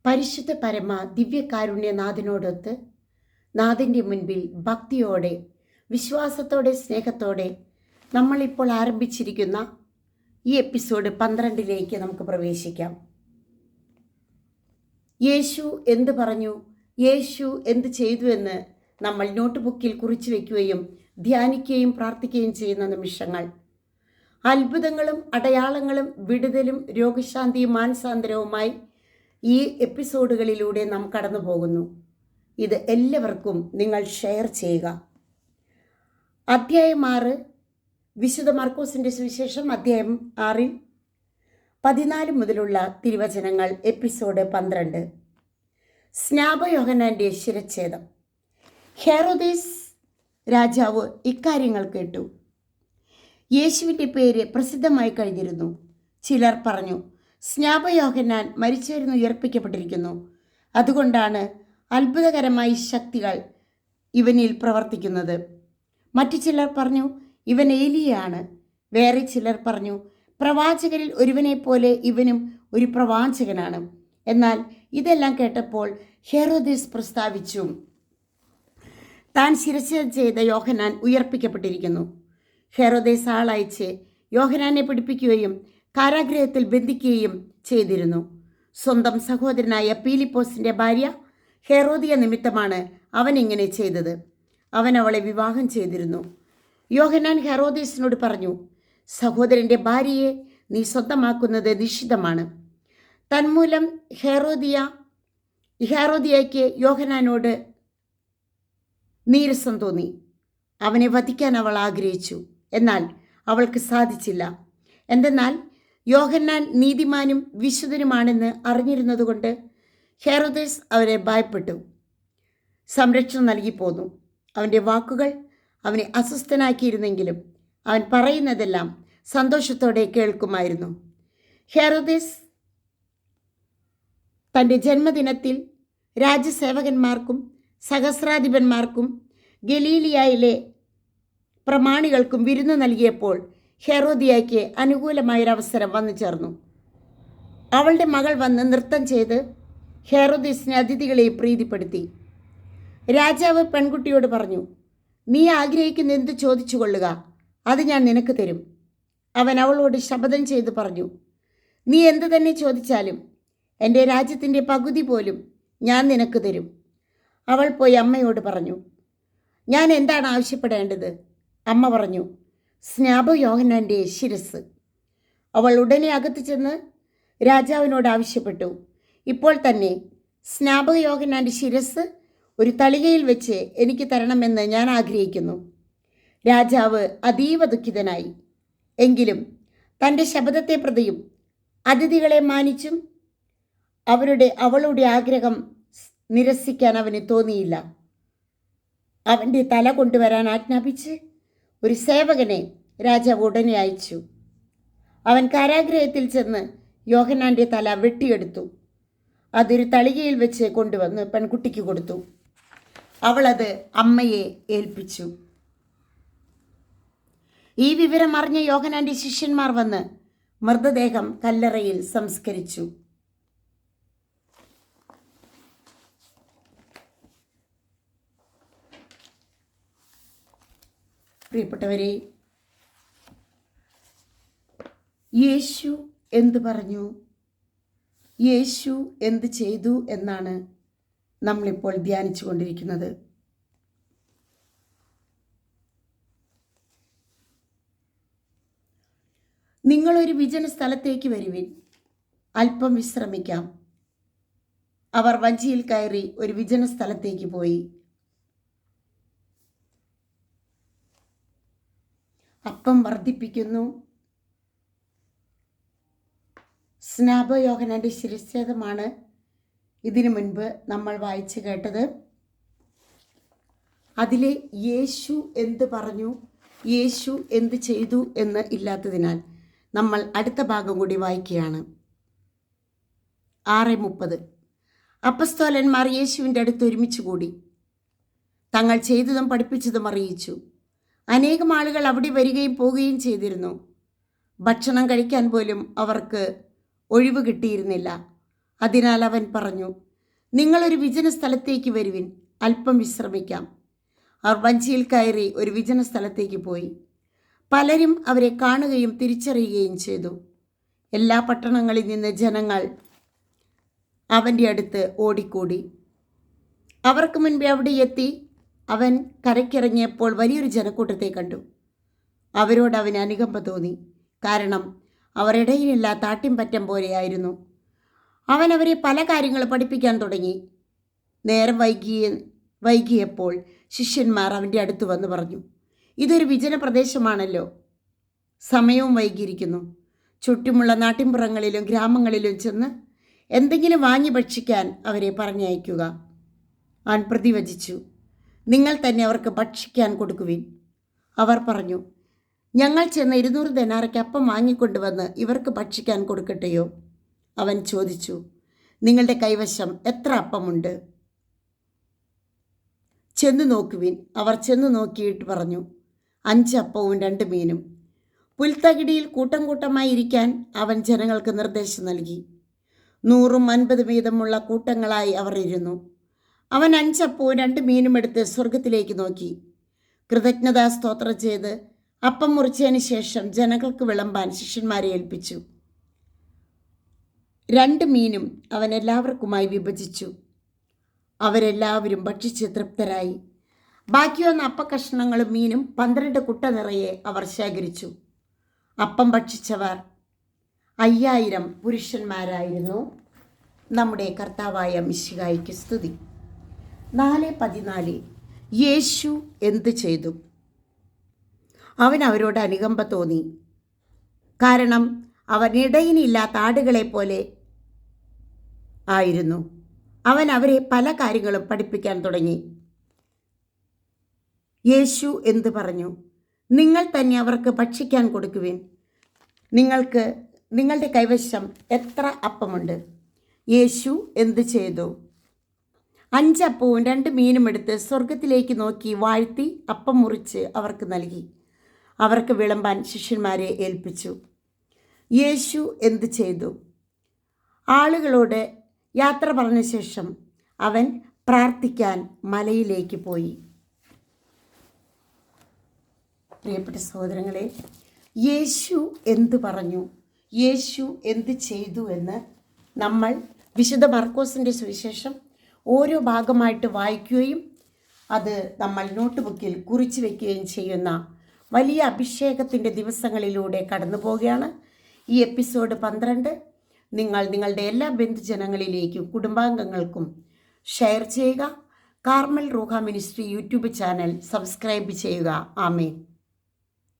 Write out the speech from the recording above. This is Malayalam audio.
പരിശുദ്ധ പരമ ദിവ്യകാരുണ്യനാഥനോടൊത്ത് നാഥൻ്റെ മുൻപിൽ ഭക്തിയോടെ വിശ്വാസത്തോടെ സ്നേഹത്തോടെ നമ്മളിപ്പോൾ ആരംഭിച്ചിരിക്കുന്ന ഈ എപ്പിസോഡ് 12 നമുക്ക് പ്രവേശിക്കാം. യേശു എന്ത് പറഞ്ഞു, യേശു എന്ത് ചെയ്തു എന്ന് നമ്മൾ നോട്ട് ബുക്കിൽ കുറിച്ചു വയ്ക്കുകയും ധ്യാനിക്കുകയും പ്രാർത്ഥിക്കുകയും ചെയ്യുന്ന നിമിഷങ്ങൾ. അത്ഭുതങ്ങളും അടയാളങ്ങളും വിടുതലും രോഗശാന്തിയും മാനസാന്തരവുമായി ഈ എപ്പിസോഡുകളിലൂടെ നാം കടന്നു പോകുന്നു. ഇത് എല്ലാവർക്കും നിങ്ങൾ ഷെയർ ചെയ്യുക. അധ്യായം 6, വിശുദ്ധ മർക്കോസിൻ്റെ സുവിശേഷം അധ്യായം 6 14 മുതലുള്ള തിരുവചനങ്ങൾ. എപ്പിസോഡ് 12. സ്നാപയോഹന്നാൻ്റെ ശിരച്ഛേദം. ഹെറോദേസ് രാജാവ് ഇക്കാര്യങ്ങൾ കേട്ടു. യേശുവിൻ്റെ പേര് പ്രസിദ്ധമായി കഴിഞ്ഞിരുന്നു. ചിലർ പറഞ്ഞു, സ്നാപയോഹന്നാൻ മരിച്ചവരിൽ നിന്ന് ഉയർപ്പിക്കപ്പെട്ടിരിക്കുന്നു, അതുകൊണ്ടാണ് അത്ഭുതകരമായ ശക്തികൾ ഇവനിൽ പ്രവർത്തിക്കുന്നത്. മറ്റു ചിലർ പറഞ്ഞു, ഇവൻ ഏലിയാണ്. വേറെ ചിലർ പറഞ്ഞു, പ്രവാചകരിൽ ഒരുവനെപ്പോലെ ഇവനും ഒരു പ്രവാചകനാണ്. എന്നാൽ ഇതെല്ലാം കേട്ടപ്പോൾ ഹെറോദേസ് പ്രസ്താവിച്ചു, താൻ ശിരച്ഛേദം ചെയ്ത യോഹന്നാൻ ഉയർപ്പിക്കപ്പെട്ടിരിക്കുന്നു. ഹെറോദേസ് ആളയച്ച് യോഹന്നാനെ പിടിപ്പിക്കുകയും കാരാഗൃഹത്തിൽ ബന്ധിക്കുകയും ചെയ്തിരുന്നു. സ്വന്തം സഹോദരനായ പീലിപ്പോസിൻ്റെ ഭാര്യ ഹെറോദിയ നിമിത്തമാണ് അവൻ ഇങ്ങനെ ചെയ്തത്. അവൻ അവളെ വിവാഹം ചെയ്തിരുന്നു. യോഹന്നാൻ ഹെറോദേസിനോട് പറഞ്ഞു, സഹോദരൻ്റെ ഭാര്യയെ നീ സ്വന്തമാക്കുന്നത് നിഷിദ്ധമാണ്. തന്മൂലം ഹെറോദിയയ്ക്ക് യോഹന്നാനോട് നീരസം തോന്നി. അവനെ വധിക്കാൻ അവൾ ആഗ്രഹിച്ചു. എന്നാൽ അവൾക്ക് സാധിച്ചില്ല. എന്തെന്നാൽ യോഹന്നാൻ നീതിമാനും വിശുദ്ധനുമാണെന്ന് അറിഞ്ഞിരുന്നതുകൊണ്ട് ഹെറോദേസ് അവരെ ഭയപ്പെട്ടു, സംരക്ഷണം നൽകിപ്പോന്നു. അവൻ്റെ വാക്കുകൾ അവനെ അസ്വസ്ഥനാക്കിയിരുന്നെങ്കിലും അവൻ പറയുന്നതെല്ലാം സന്തോഷത്തോടെ കേൾക്കുമായിരുന്നു. ഹെറോദേസ് തൻ്റെ ജന്മദിനത്തിൽ രാജസേവകന്മാർക്കും സഹസ്രാധിപന്മാർക്കും ഗലീലിയയിലെ പ്രമാണികൾക്കും വിരുന്ന് നൽകിയപ്പോൾ ഹെറോദിയയ്ക്ക് അനുകൂലമായൊരവസരം വന്നു ചേർന്നു. അവളുടെ മകൾ വന്ന് നൃത്തം ചെയ്ത് ഹെറോദേസിനെ അതിഥികളെ പ്രീതിപ്പെടുത്തി. രാജാവ് പെൺകുട്ടിയോട് പറഞ്ഞു, നീ ആഗ്രഹിക്കുന്ന എന്ത് ചോദിച്ചു കൊള്ളുക, അത് ഞാൻ നിനക്ക് തരും. അവൻ അവളോട് ശപഥം ചെയ്ത് പറഞ്ഞു, നീ എന്ത് തന്നെ ചോദിച്ചാലും എൻ്റെ രാജ്യത്തിൻ്റെ പകുതി പോലും ഞാൻ നിനക്ക് തരും. അവൾ പോയി അമ്മയോട് പറഞ്ഞു, ഞാൻ എന്താണ് ആവശ്യപ്പെടേണ്ടത്? അമ്മ പറഞ്ഞു, സ്നാപയോഹന്നാൻ്റെ ശിരസ്. അവൾ ഉടനെ അകത്ത് ചെന്ന് രാജാവിനോട് ആവശ്യപ്പെട്ടു, ഇപ്പോൾ തന്നെ സ്നാപയോഹന്നാൻ്റെ ശിരസ് ഒരു തളികയിൽ വെച്ച് എനിക്ക് തരണമെന്ന് ഞാൻ ആഗ്രഹിക്കുന്നു. രാജാവ് അതീവ ദുഃഖിതനായി. എങ്കിലും ശപഥത്തെ പ്രതിയും അതിഥികളെ മാനിച്ചും അവളുടെ ആഗ്രഹം നിരസിക്കാൻ അവന് തോന്നിയില്ല. അവൻ്റെ തല കൊണ്ടുവരാൻ ആജ്ഞാപിച്ച് ഒരു സേവകനെ രാജാവ് ഉടനെ അയച്ചു. അവൻ കാരാഗൃഹത്തിൽ ചെന്ന് യോഹന്നാൻ്റെ തല വെട്ടിയെടുത്തു. അതൊരു തളികയിൽ വെച്ച് കൊണ്ടുവന്ന് പെൺകുട്ടിക്ക് കൊടുത്തു. അവളത് അമ്മയെ ഏൽപ്പിച്ചു. ഈ വിവരം അറിഞ്ഞ യോഹന്നാൻ്റെ ശിഷ്യന്മാർ വന്ന് മൃതദേഹം കല്ലറയിൽ സംസ്കരിച്ചു. പ്രിയപ്പെട്ടവരെ, യേശു എന്ത് പറഞ്ഞു, യേശു എന്ത് ചെയ്തു എന്നാണ് നമ്മളിപ്പോൾ ധ്യാനിച്ചു കൊണ്ടിരിക്കുന്നത്. നിങ്ങളൊരു വിജന സ്ഥലത്തേക്ക് വരുവിൻ, അല്പം വിശ്രമിക്കാം. അവർ വഞ്ചിയിൽ കയറി ഒരു വിജന സ്ഥലത്തേക്ക് പോയി. അപ്പം വർദ്ധിപ്പിക്കുന്നു. സ്നാപയോഹന്നാൻ്റെ ശിരച്ഛേദമാണ് ഇതിനു മുൻപ് നമ്മൾ വായിച്ചു കേട്ടത്. അതിലെ യേശു എന്ത് പറഞ്ഞു, യേശു എന്ത് ചെയ്തു എന്ന് ഇല്ലാത്തതിനാൽ നമ്മൾ അടുത്ത ഭാഗം കൂടി വായിക്കുകയാണ്. 6:30. അപ്പസ്തോലന്മാർ യേശുവിൻ്റെ അടുത്ത് ഒരുമിച്ച് കൂടി തങ്ങൾ ചെയ്തതും പഠിപ്പിച്ചതും അറിയിച്ചു. അനേകം ആളുകൾ അവിടെ വരികയും പോവുകയും ചെയ്തിരുന്നു. ഭക്ഷണം കഴിക്കാൻ പോലും അവർക്ക് ഒഴിവ് കിട്ടിയിരുന്നില്ല. അതിനാൽ അവൻ പറഞ്ഞു, നിങ്ങളൊരു വിജന സ്ഥലത്തേക്ക് വരുവിൻ, അല്പം വിശ്രമിക്കാം. അവർ വഞ്ചിയിൽ കയറി ഒരു വിജന സ്ഥലത്തേക്ക് പോയി. പലരും അവരെ കാണുകയും തിരിച്ചറിയുകയും ചെയ്തു. എല്ലാ പട്ടണങ്ങളിൽ നിന്ന് ജനങ്ങൾ അവൻ്റെ അടുത്ത് ഓടിക്കൂടി. അവർക്ക് മുൻപേ അവിടെ എത്തി അവൻ കരയ്ക്കിറങ്ങിയപ്പോൾ വലിയൊരു ജനക്കൂട്ടത്തെ കണ്ടു. അവരോട് അവന് അനുകമ്പ തോന്നി. കാരണം അവർ ഇടയിലില്ലാത്ത ആട്ടിൻപറ്റം പോലെയായിരുന്നു. അവൻ അവരെ പല കാര്യങ്ങൾ പഠിപ്പിക്കാൻ തുടങ്ങി. നേരം വൈകിയപ്പോൾ ശിഷ്യന്മാർ അവൻ്റെ അടുത്ത് വന്ന് പറഞ്ഞു, ഇതൊരു വിജന പ്രദേശമാണല്ലോ, സമയവും വൈകിയിരിക്കുന്നു. ചുറ്റുമുള്ള നാട്ടിൻപുറങ്ങളിലും ഗ്രാമങ്ങളിലും ചെന്ന് എന്തെങ്കിലും വാങ്ങി ഭക്ഷിക്കാൻ അവരെ പറഞ്ഞയക്കുക. അവൻ പ്രതിവചിച്ചു, നിങ്ങൾ തന്നെ അവർക്ക് ഭക്ഷിക്കാൻ കൊടുക്കുവിൻ. അവർ പറഞ്ഞു, ഞങ്ങൾ ചെന്ന് 200 ദനാറയ്ക്ക് അപ്പം വാങ്ങിക്കൊണ്ടുവന്ന് ഇവർക്ക് ഭക്ഷിക്കാൻ കൊടുക്കട്ടെയോ? അവൻ ചോദിച്ചു, നിങ്ങളുടെ കൈവശം എത്ര അപ്പമുണ്ട്? ചെന്ന് നോക്കുവിൻ. അവർ ചെന്ന് നോക്കിയിട്ട് പറഞ്ഞു, 5 അപ്പവും 2 മീനും. പുൽത്തകിടിയിൽ കൂട്ടം കൂട്ടമായി ഇരിക്കാൻ അവൻ ജനങ്ങൾക്ക് നിർദ്ദേശം നൽകി. 100 50 വീതമുള്ള കൂട്ടങ്ങളായി അവർ ഇരുന്നു. അവൻ 5 അപ്പവും 2 മീനും എടുത്ത് സ്വർഗത്തിലേക്ക് നോക്കി, കൃതജ്ഞതാ സ്തോത്രം ചെയ്ത് അപ്പം മുറിച്ചതിന് ശേഷം ജനങ്ങൾക്ക് വിളമ്പാൻ ശിഷ്യന്മാരെ ഏൽപ്പിച്ചു. 2 മീനും അവൻ എല്ലാവർക്കുമായി വിഭജിച്ചു. അവരെല്ലാവരും ഭക്ഷിച്ച് തൃപ്തരായി. ബാക്കി വന്ന അപ്പക്കഷ്ണങ്ങളും മീനും 12 കുട്ട നിറയെ അവർ ശേഖരിച്ചു. അപ്പം ഭക്ഷിച്ചവർ 5000 പുരുഷന്മാരായിരുന്നു. നമ്മുടെ കർത്താവായ മിശിഹായ്ക്ക് സ്തുതി. 4:14 യേശു എന്ത് ചെയ്തു? അവൻ അവരോട് അനുകമ്പ തോന്നി. കാരണം അവർ ഇടയിനില്ലാത്ത ആടുകളെ പോലെ ആയിരുന്നു. അവൻ അവരെ പല കാര്യങ്ങളും പഠിപ്പിക്കാൻ തുടങ്ങി. യേശു എന്ത് പറഞ്ഞു? നിങ്ങൾ തന്നെ അവർക്ക് ഭക്ഷിക്കാൻ കൊടുക്കുവിൻ. നിങ്ങളുടെ കൈവശം എത്ര അപ്പമുണ്ട്? യേശു എന്ത് ചെയ്തു? 5 അപ്പവും 2 മീനും എടുത്ത് സ്വർഗത്തിലേക്ക് നോക്കി വാഴ്ത്തി അപ്പം മുറിച്ച് അവർക്ക് നൽകി. അവർക്ക് വിളമ്പാൻ ശിഷ്യന്മാരെ ഏൽപ്പിച്ചു. യേശു എന്ത് ചെയ്തു? ആളുകളോട് യാത്ര പറഞ്ഞ ശേഷം അവൻ പ്രാർത്ഥിക്കാൻ മലയിലേക്ക് പോയി. പ്രിയപ്പെട്ട സഹോദരങ്ങളെ, യേശു എന്ത് പറഞ്ഞു, യേശു എന്ത് ചെയ്തു എന്ന് നമ്മൾ വിശുദ്ധ മർക്കോസിൻ്റെ സുവിശേഷം ഓരോ ഭാഗമായിട്ട് വായിക്കുകയും അത് നമ്മൾ നോട്ട് ബുക്കിൽ കുറിച്ച് വയ്ക്കുകയും ചെയ്യുന്ന വലിയ അഭിഷേകത്തിൻ്റെ ദിവസങ്ങളിലൂടെ കടന്നു പോവുകയാണ്. ഈ എപ്പിസോഡ് 12 നിങ്ങൾ നിങ്ങളുടെ എല്ലാ ബന്ധുജനങ്ങളിലേക്കും കുടുംബാംഗങ്ങൾക്കും ഷെയർ ചെയ്യുക. കാർമൽ റൂഹ മിനിസ്ട്രി യൂട്യൂബ് ചാനൽ സബ്സ്ക്രൈബ് ചെയ്യുക. ആമേൻ.